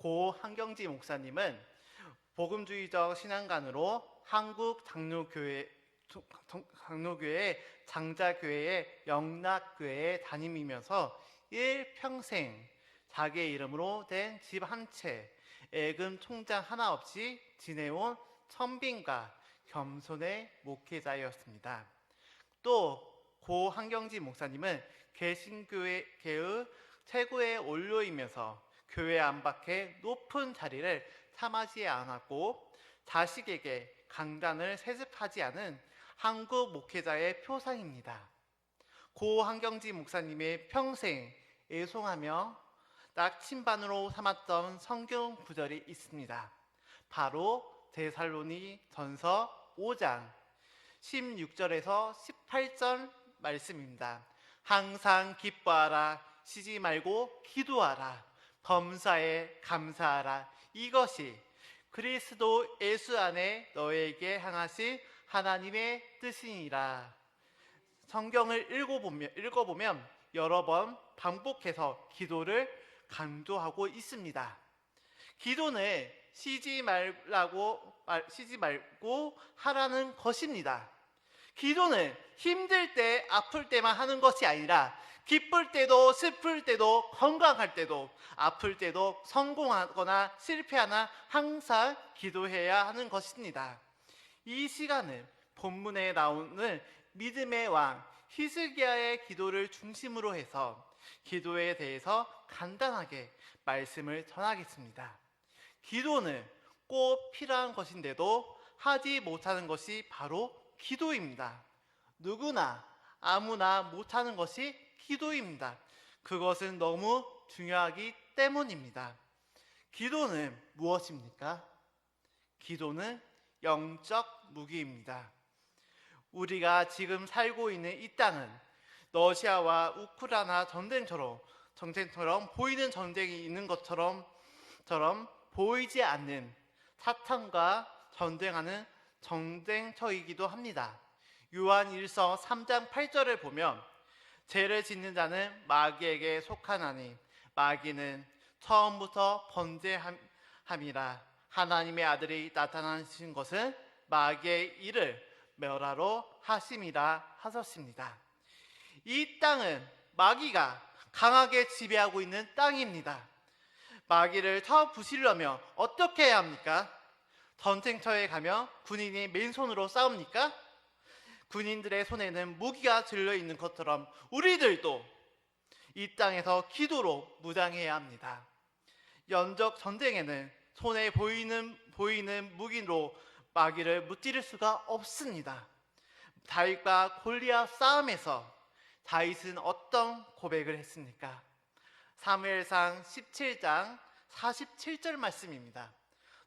고 한경지 목사님은 복음주의적 신앙관으로 한국 장로교회 장자교회의 영락교회에 다니면서 일평생 자기의 이름으로 된 집 한 채, 애금 총장 하나 없이 지내온 천빈과 겸손의 목회자였습니다. 또 고 한경지 목사님은 개신교회의 최고의 원로이면서 교회 안팎의 높은 자리를 탐하지 않았고 자식에게 강단을 세습하지 않은 한국 목회자의 표상입니다. 고 한경지 목사님의 평생 애송하며 나침반으로 삼았던 성경 구절이 있습니다. 바로 데살로니전서 5장 16절에서 18절 말씀입니다. 항상 기뻐하라, 쉬지 말고 기도하라, 범사에 감사하라. 이것이 그리스도 예수 안에 너에게 향하신 하나님의 뜻이니라. 성경을 읽어보면 여러 번 반복해서 기도를 강조하고 있습니다. 기도는 쉬지 말고 하라는 것입니다. 기도는 힘들 때, 아플 때만 하는 것이 아니라 기쁠 때도, 슬플 때도, 건강할 때도, 아플 때도, 성공하거나 실패하나 항상 기도해야 하는 것입니다. 이 시간은 본문에 나오는 믿음의 왕 히스기야의 기도를 중심으로 해서 기도에 대해서 간단하게 말씀을 전하겠습니다. 기도는 꼭 필요한 것인데도 하지 못하는 것이 바로 기도입니다. 누구나 아무나 못하는 것이 기도입니다. 그것은 너무 중요하기 때문입니다. 기도는 무엇입니까? 기도는 영적 무기입니다. 우리가 지금 살고 있는 이 땅은 러시아와 우크라이나 전쟁처럼 보이는 전쟁이 있는 것처럼 보이지 않는 사탄과 전쟁하는 전쟁터이기도 합니다. 요한일서 3장 8절을 보면 죄를 짓는 자는 마귀에게 속하나니 마귀는 처음부터 번제함이라. 하나님의 아들이 나타나신 것은 마귀의 일을 멸하러 하심이라 하셨습니다. 이 땅은 마귀가 강하게 지배하고 있는 땅입니다. 마귀를 쳐부시려면 어떻게 해야 합니까? 전쟁터에 가면 군인이 맨손으로 싸웁니까? 군인들의 손에는 무기가 들려있는 것처럼 우리들도 이 땅에서 기도로 무장해야 합니다. 영적 전쟁에는 손에 보이는 무기로 마귀를 무찌를 수가 없습니다. 다윗과 골리앗 싸움에서 다윗은 어떤 고백을 했습니까? 사무엘상 17장 47절 말씀입니다.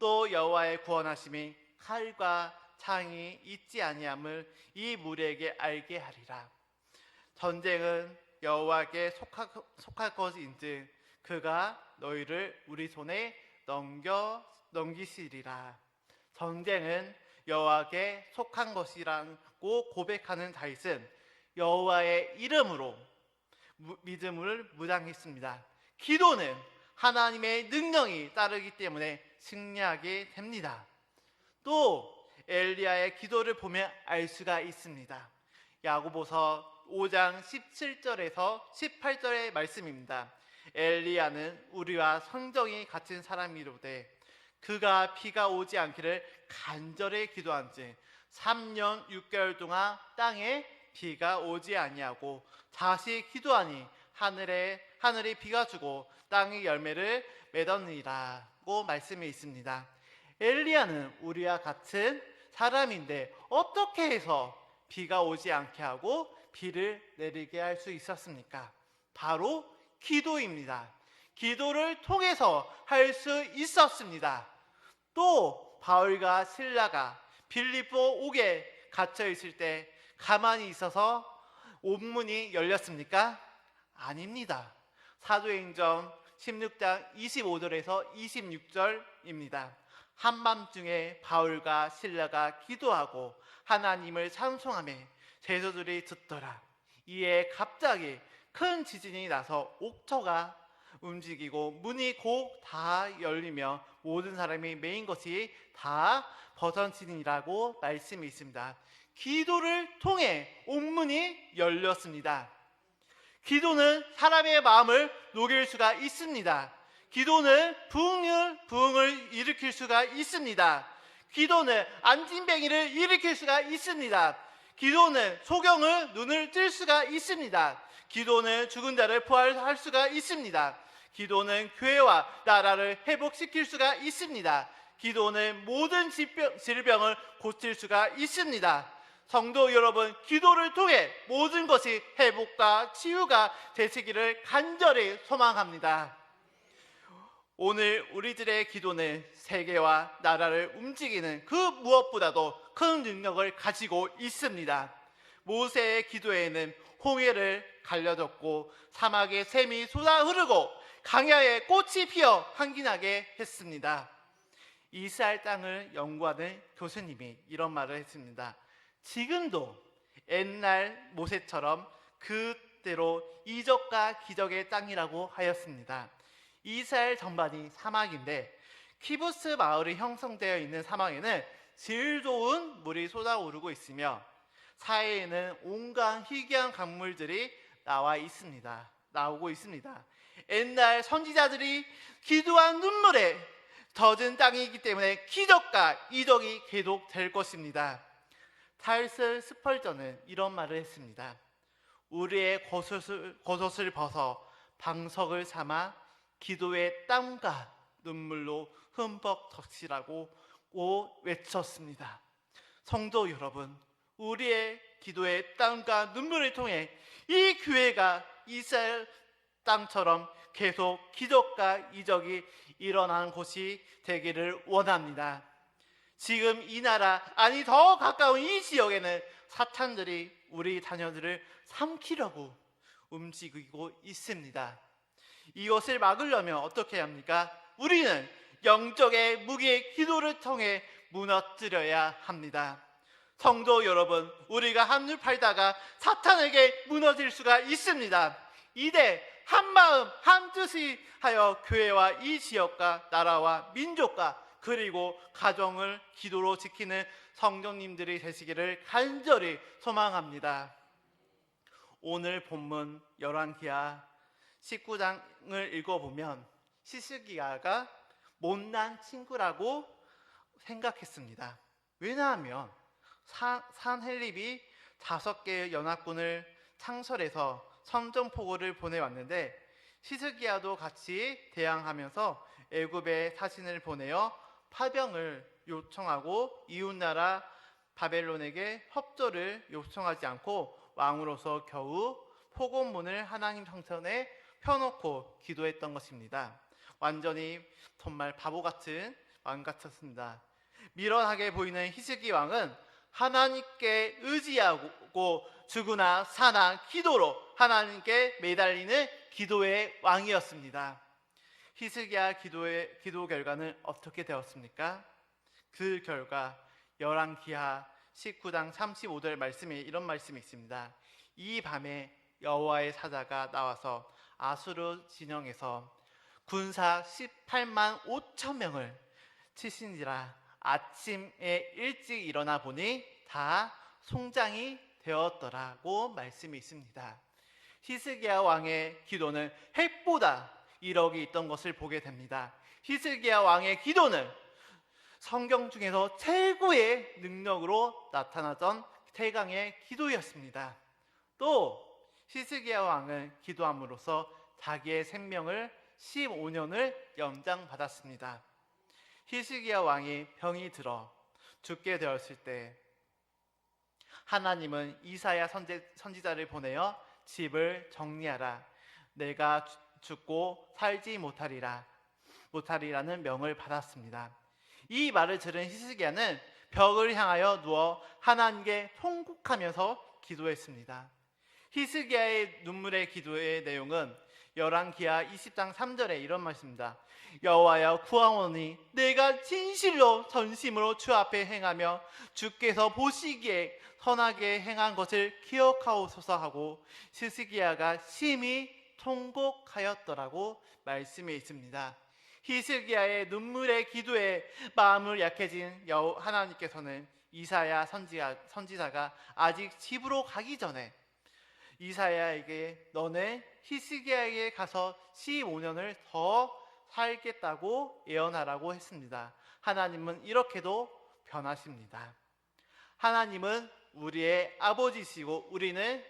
또 여호와의 구원하심이 칼과 창이 있지 아니함을 이 무리에게 알게 하리라. 전쟁은 여호와께 속할 것인즉 그가 너희를 우리 손에 넘기시리라. 전쟁은 여호와께 속한 것이라고 고백하는 다윗은 여호와의 이름으로 믿음을 무장했습니다. 기도는 하나님의 능력이 따르기 때문에 승리하게 됩니다. 또 엘리야의 기도를 보면 알 수가 있습니다. 야고보서 5장 17절에서 18절의 말씀입니다. 엘리야는 우리와 성정이 같은 사람이로되 그가 비가 오지 않기를 간절히 기도한즉 3년 6개월 동안 땅에 비가 오지 아니하고 다시 기도하니 하늘이 비가 주고 땅이 열매를 맺었느니라고 말씀이 있습니다. 엘리야는 우리와 같은 사람인데 어떻게 해서 비가 오지 않게 하고 비를 내리게 할 수 있었습니까? 바로 기도입니다. 기도를 통해서 할 수 있었습니다. 또 바울과 실라가 빌립보 옥에 갇혀 있을 때 가만히 있어서 옥문이 열렸습니까? 아닙니다. 사도행전 16장 25절에서 26절입니다. 한밤중에 바울과 실라가 기도하고 하나님을 찬송하며 제자들이 듣더라. 이에 갑자기 큰 지진이 나서 옥토가 움직이고 문이 곧 다 열리며 모든 사람이 메인 것이 다 벗어지니라고 말씀이 있습니다. 기도를 통해 온문이 열렸습니다. 기도는 사람의 마음을 녹일 수가 있습니다. 기도는 부흥을 일으킬 수가 있습니다. 기도는 안진뱅이를 일으킬 수가 있습니다. 기도는 소경의 눈을 뜰 수가 있습니다. 기도는 죽은 자를 부활할 수가 있습니다. 기도는 교회와 나라를 회복시킬 수가 있습니다. 기도는 모든 질병을 고칠 수가 있습니다. 성도 여러분, 기도를 통해 모든 것이 회복과 치유가 되시기를 간절히 소망합니다. 오늘 우리들의 기도는 세계와 나라를 움직이는 그 무엇보다도 큰 능력을 가지고 있습니다. 모세의 기도에는 홍해를 갈려졌고 사막에 샘이 쏟아 흐르고 강야에 꽃이 피어 향기나게 했습니다. 이스라엘 땅을 연구하는 교수님이 이런 말을 했습니다. 지금도 옛날 모세처럼 그대로 이적과 기적의 땅이라고 하였습니다. 이스라엘 전반이 사막인데 키부스 마을이 형성되어 있는 사막에는 질 좋은 물이 쏟아오르고 있으며 사이에는 온갖 희귀한 강물들이 나오고 있습니다. 옛날 선지자들이 기도한 눈물에 젖은 땅이기 때문에 기적과 이적이 계속될 것입니다. 찰스 스펄전은 이런 말을 했습니다. 우리의 겉옷을 벗어 방석을 삼아 기도의 땀과 눈물로 흠뻑 적시라고 외쳤습니다. 성도 여러분, 우리의 기도의 땀과 눈물을 통해 이 교회가 이스라엘 땅처럼 계속 기적과 이적이 일어나는 곳이 되기를 원합니다. 지금 이 나라, 아니 더 가까운 이 지역에는 사탄들이 우리 자녀들을 삼키려고 움직이고 있습니다. 이것을 막으려면 어떻게 해야 합니까? 우리는 영적의 무기의 기도를 통해 무너뜨려야 합니다. 성도 여러분, 우리가 한눈 팔다가 사탄에게 무너질 수가 있습니다. 이제 한마음 한뜻이 하여 교회와 이 지역과 나라와 민족과 그리고 가정을 기도로 지키는 성도님들이 되시기를 간절히 소망합니다. 오늘 본문 열왕기하 19장을 읽어보면 히스기야가 못난 친구라고 생각했습니다. 왜냐하면 산헬립이 5개의 연합군을 창설해서 선전포고를 보내왔는데 히스기야도 같이 대항하면서 애굽에 사신을 보내어 파병을 요청하고 이웃나라 바벨론에게 협조를 요청하지 않고 왕으로서 겨우 포고문을 하나님 성전에 펴놓고 기도했던 것입니다. 완전히 정말 바보같은 왕 같았습니다. 미련하게 보이는 히스기 왕은 하나님께 의지하고 죽으나 사나 기도로 하나님께 매달리는 기도의 왕이었습니다. 히스기야 기도 결과는 어떻게 되었습니까? 그 결과 열왕기하 19장 35절 말씀에 이런 말씀이 있습니다. 이 밤에 여호와의 사자가 나와서 아수르 진영에서 군사 18만 5천 명을 치신지라 아침에 일찍 일어나 보니 다 송장이 되었더라고 말씀이 있습니다. 히스기야 왕의 기도는 핵보다 이력이 있던 것을 보게 됩니다. 히스기야 왕의 기도는 성경 중에서 최고의 능력으로 나타나던 태강의 기도였습니다. 또 히스기야 왕은 기도함으로써 자기의 생명을 15년을 연장받았습니다. 히스기야 왕이 병이 들어 죽게 되었을 때 하나님은 이사야 선지자를 보내어 집을 정리하라. 내가 죽고 살지 못하리라는 명을 받았습니다. 이 말을 들은 히스기야는 벽을 향하여 누워 하나님께 통곡하면서 기도했습니다. 히스기야의 눈물의 기도의 내용은 열왕기하 20장 3절에 이런 말씀입니다. 여호와여 구하오니 내가 진실로 전심으로 주 앞에 행하며 주께서 보시기에 선하게 행한 것을 기억하옵소서 하고 히스기야가 심히 통곡하였더라고 말씀이 있습니다. 히스기야의 눈물의 기도에 마음을 약해진 하나님께서는 이사야 선지자가 아직 집으로 가기 전에 이사야에게 너는 히스기야에게 가서 15년을 더 살겠다고 예언하라고 했습니다. 하나님은 이렇게도 변하십니다. 하나님은 우리의 아버지시고 우리는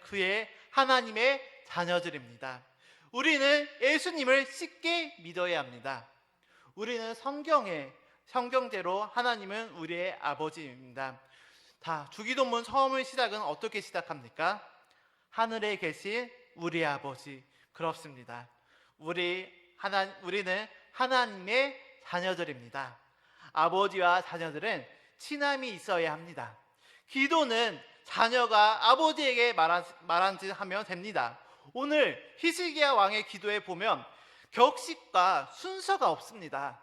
그의 하나님의 자녀들입니다. 우리는 예수님을 쉽게 믿어야 합니다. 우리는 성경대로 하나님은 우리의 아버지입니다. 주기도문 처음의 시작은 어떻게 시작합니까? 하늘에 계신 우리 아버지. 그렇습니다. 우리는 하나님의 자녀들입니다. 아버지와 자녀들은 친함이 있어야 합니다. 기도는 자녀가 아버지에게 말한 듯 하면 됩니다. 오늘 히스기야 왕의 기도에 보면 격식과 순서가 없습니다.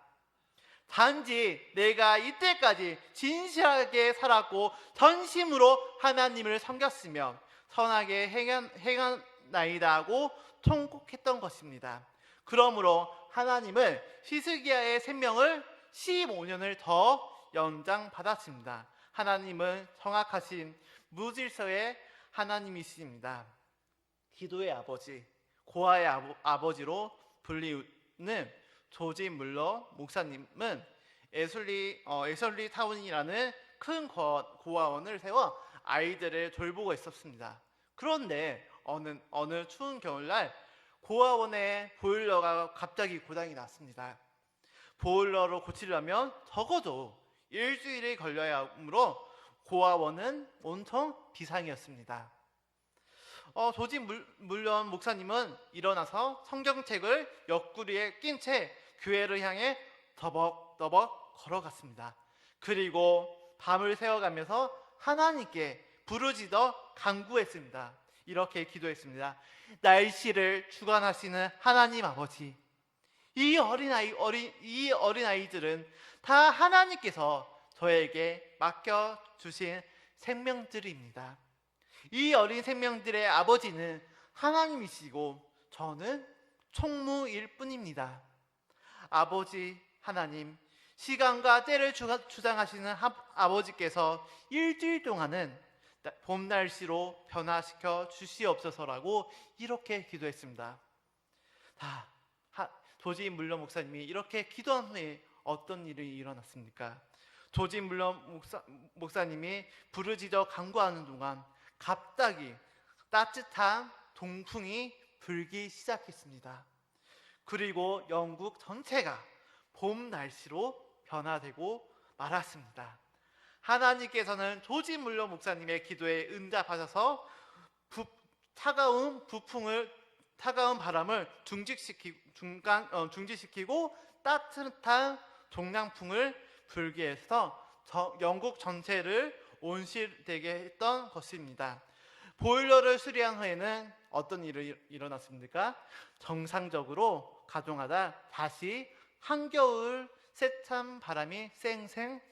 단지 내가 이때까지 진실하게 살았고 전심으로 하나님을 섬겼으며 선하게 행하나이다 하고 통곡했던 것입니다. 그러므로 하나님은 히스기야의 생명을 15년을 더 연장받았습니다. 하나님은 정확하신 무질서의 하나님이십니다. 기도의 아버지, 고아의 아버지로 불리는 조지 물러 목사님은 에설리 타운이라는 큰 고아원을 세워 아이들을 돌보고 있었습니다. 그런데 어느 추운 겨울날 고아원의 보일러가 갑자기 고장이 났습니다. 보일러를 고치려면 적어도 일주일이 걸려야 하므로 고아원은 온통 비상이었습니다. 조지 물런 목사님은 일어나서 성경책을 옆구리에 낀 채 교회를 향해 더벅더벅 걸어갔습니다. 그리고 밤을 새워가면서 하나님께 부르짖어 간구했습니다. 이렇게 기도했습니다. 날씨를 주관하시는 하나님 아버지, 이 어린아이들은 다 하나님께서 저에게 맡겨주신 생명들입니다. 이 어린 생명들의 아버지는 하나님이시고 저는 총무일 뿐입니다. 아버지 하나님, 시간과 때를 주장하시는 아버지께서 일주일 동안은 봄 날씨로 변화시켜 주시옵소서라고 이렇게 기도했습니다. 조지 물러 목사님이 이렇게 기도한 후에 어떤 일이 일어났습니까? 조지 물러 목사님이 부르짖어 간구하는 동안 갑자기 따뜻한 동풍이 불기 시작했습니다. 그리고 영국 전체가 봄 날씨로 변화되고 말았습니다. 하나님께서는 조지 물러 목사님의 기도에 응답하셔서 차가운 바람을 중지시키고 따뜻한 종량풍을 불게 해서 영국 전체를 온실되게 했던 것입니다. 보일러를 수리한 후에는 어떤 일이 일어났습니까? 정상적으로 가동하다 다시 한겨울 세찬 바람이 쌩쌩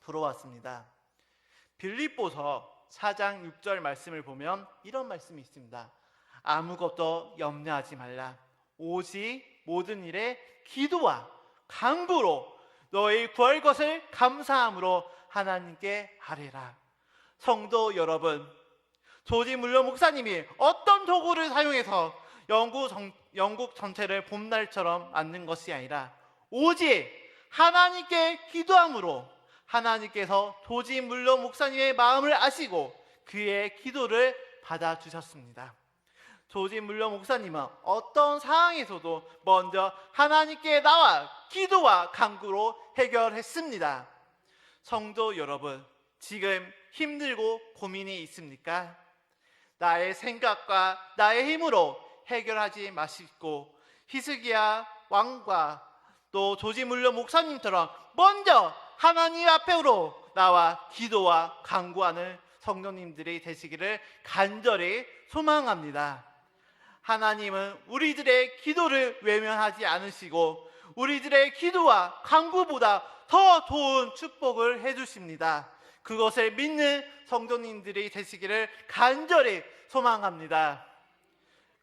불어왔습니다. 빌립보서 4장 6절 말씀을 보면 이런 말씀이 있습니다. 아무것도 염려하지 말라. 오직 모든 일에 기도와 간구로 너희 구할 것을 감사함으로 하나님께 아뢰라. 성도 여러분, 조지 물러 목사님이 어떤 도구를 사용해서 영국 전체를 봄날처럼 만든 것이 아니라 오직 하나님께 기도함으로 하나님께서 조지 물러 목사님의 마음을 아시고 그의 기도를 받아주셨습니다. 조지 물러 목사님은 어떤 상황에서도 먼저 하나님께 나와 기도와 간구로 해결했습니다. 성도 여러분, 지금 힘들고 고민이 있습니까? 나의 생각과 나의 힘으로 해결하지 마시고 히스기야 왕과 또 조지 물러 목사님처럼 먼저 하나님 앞으로 나와 기도와 간구하는 성도님들이 되시기를 간절히 소망합니다. 하나님은 우리들의 기도를 외면하지 않으시고 우리들의 기도와 간구보다 더 좋은 축복을 해주십니다. 그것을 믿는 성도님들이 되시기를 간절히 소망합니다.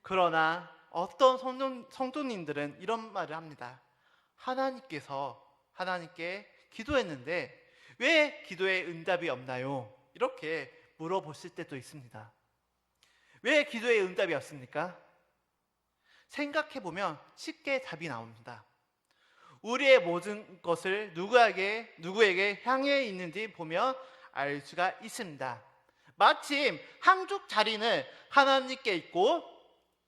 그러나 어떤 성도님들은 이런 말을 합니다. 하나님께 기도했는데 왜 기도에 응답이 없나요? 이렇게 물어보실 때도 있습니다. 왜 기도에 응답이 없습니까? 생각해보면 쉽게 답이 나옵니다. 우리의 모든 것을 누구에게 향해 있는지 보면 알 수가 있습니다. 마침 한쪽 자리는 하나님께 있고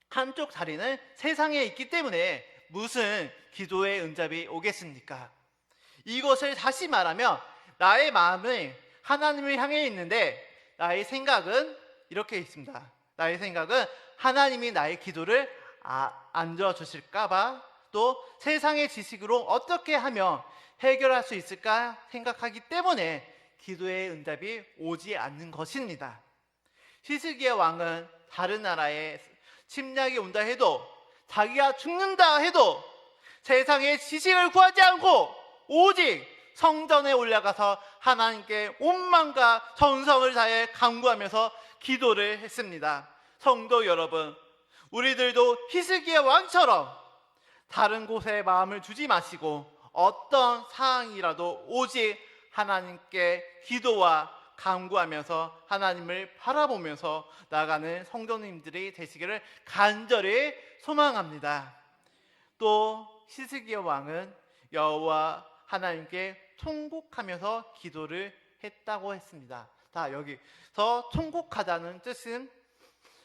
한쪽 자리는 세상에 있기 때문에 무슨 기도의 응답이 오겠습니까? 이것을 다시 말하면 나의 마음은 하나님을 향해 있는데 나의 생각은 이렇게 있습니다. 나의 생각은 하나님이 나의 기도를 안 들어주실까봐, 또 세상의 지식으로 어떻게 하면 해결할 수 있을까 생각하기 때문에 기도의 응답이 오지 않는 것입니다. 히스기야 왕은 다른 나라에 침략이 온다 해도, 자기가 죽는다 해도 세상의 지식을 구하지 않고 오직 성전에 올라가서 하나님께 온 마음과 정성을 다해 간구하면서 기도를 했습니다. 성도 여러분, 우리들도 히스기야 왕처럼 다른 곳에 마음을 두지 마시고 어떤 상황이라도 오직 하나님께 기도와 간구하면서 하나님을 바라보면서 나아가는 성도님들이 되시기를 간절히 소망합니다. 또 히스기야 왕은 여호와 하나님께 통곡하면서 기도를 했다고 했습니다. 자, 여기서 통곡하다는 뜻은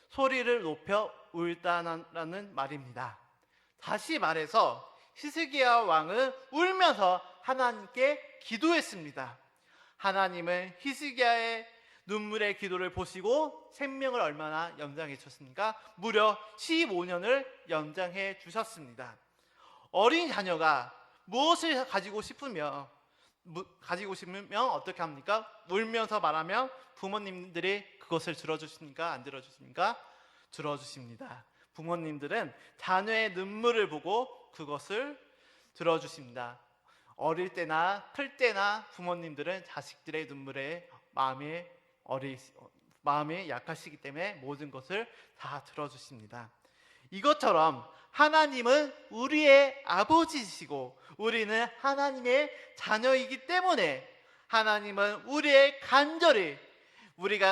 소리를 높여 울다라는 말입니다. 다시 말해서 히스기야 왕은 울면서 하나님께 기도했습니다. 하나님은 히스기야의 눈물의 기도를 보시고 생명을 얼마나 연장해 주셨습니까? 무려 15년을 연장해 주셨습니다. 어린 자녀가 무엇을 가지고 싶으면 어떻게 합니까? 울면서 말하면 부모님들이 그것을 들어주십니까? 안 들어주십니까? 들어주십니다. 부모님들은 자녀의 눈물을 보고 그것을 들어주십니다. 어릴 때나 클 때나 부모님들은 자식들의 눈물에 마음이 약하시기 때문에 모든 것을 다 들어주십니다. 이것처럼 하나님은 우리의 아버지시고 우리는 하나님의 자녀이기 때문에 하나님은 우리가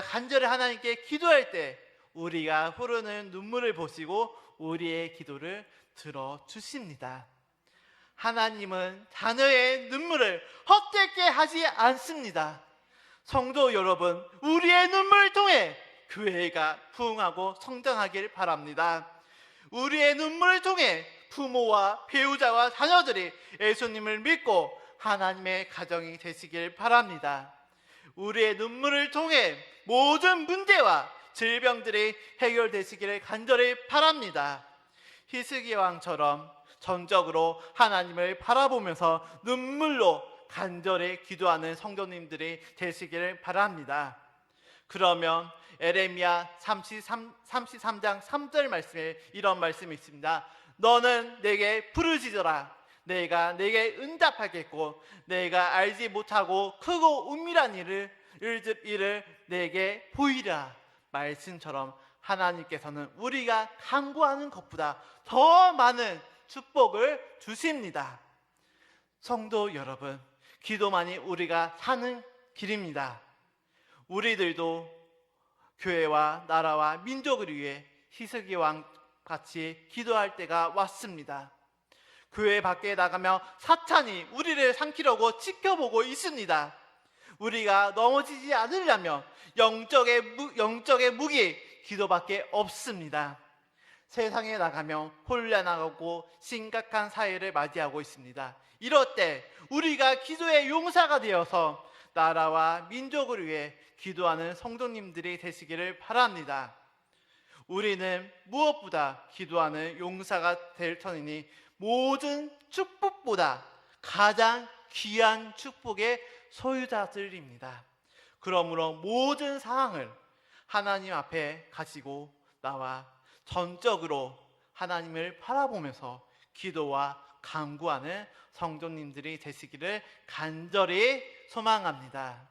간절히 하나님께 기도할 때 우리가 흐르는 눈물을 보시고 우리의 기도를 들어주십니다. 하나님은 자녀의 눈물을 헛되게 하지 않습니다. 성도 여러분, 우리의 눈물을 통해 교회가 부흥하고 성장하길 바랍니다. 우리의 눈물을 통해 부모와 배우자와 자녀들이 예수님을 믿고 하나님의 가정이 되시길 바랍니다. 우리의 눈물을 통해 모든 문제와 질병들이 해결되시기를 간절히 바랍니다. 히스기야 왕처럼 전적으로 하나님을 바라보면서 눈물로 간절히 기도하는 성도님들이 되시기를 바랍니다. 그러면 에레미야 33장 3절 말씀에 이런 말씀이 있습니다. 너는 내게 부르짖어라. 내가 내게 응답하겠고 내가 알지 못하고 크고 은밀한 일을 내게 보이라. 말씀처럼 하나님께서는 우리가 간구하는 것보다 더 많은 축복을 주십니다. 성도 여러분, 기도만이 우리가 사는 길입니다. 우리들도 교회와 나라와 민족을 위해 히스기야 왕 같이 기도할 때가 왔습니다. 교회 밖에 나가면 사탄이 우리를 삼키려고 지켜보고 있습니다. 우리가 넘어지지 않으려면 영적의 무기 기도밖에 없습니다. 세상에 나가면 혼란하고 심각한 사회를 맞이하고 있습니다. 이럴 때 우리가 기도의 용사가 되어서 나라와 민족을 위해 기도하는 성도님들이 되시기를 바랍니다. 우리는 무엇보다 기도하는 용사가 될 터이니 모든 축복보다 가장 귀한 축복의 소유자들입니다. 그러므로 모든 상황을 하나님 앞에 가지고 나와 전적으로 하나님을 바라보면서 기도와 간구하는 성도님들이 되시기를 간절히 소망합니다.